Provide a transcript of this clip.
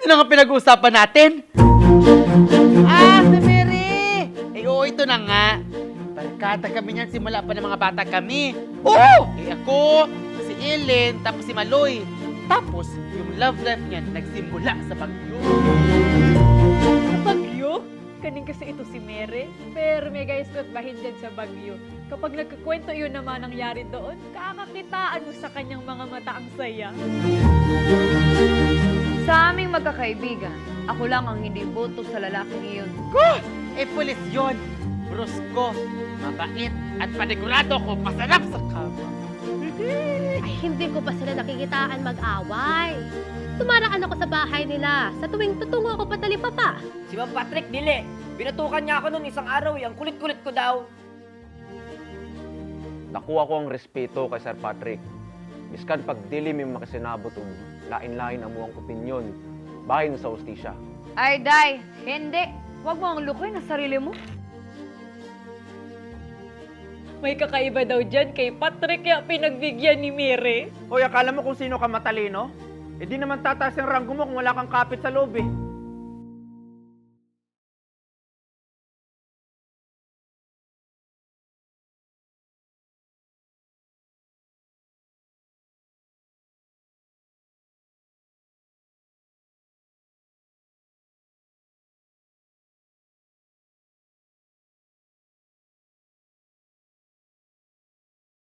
na nga pinag-uusapan natin. Si Mary! Oo, ito na nga. Barkada kami niyan simula pa ng mga bata kami. Oo! Ako, si Ellen, tapos si Maloy. Tapos, yung love life niyan nagsimula sa Bagyo. Sa Bagyo? Kaning kasi ito si Mere. Pero may guys ko't bahin dyan sa Bagyo. Kapag nagkakwento yun naman nangyari doon, kakakitaan mo sa kanyang mga mata ang saya. Sa aming magkakaibigan, ako lang ang hindi boto sa lalaking iyon. Pulis yun. Brusko, mabait, at panigurado ko masarap sa kama. Ay, hindi ko pa sila nakikitaan mag-away. Tumaraan ako sa bahay nila sa tuwing tutungo ako patalipapa. Si Ma'am Patrick, dili. Binatukan niya ako noon isang araw. Ang kulit-kulit ko daw. Nakuha ko ang respeto kay Sir Patrick. Biskan pag dili may makasinabot og lain-lain ang muang opinyon bahin sa ustisya. Ay, Day, hindi. Huwag mo ang lukoy na sarili mo. May kakaiba daw dyan kay Patrick kaya pinagbigyan ni Mere. Hoy, akala mo kung sino ka matalino? Eh di naman tataas ang ranggo mo kung wala kang kapit sa loob eh.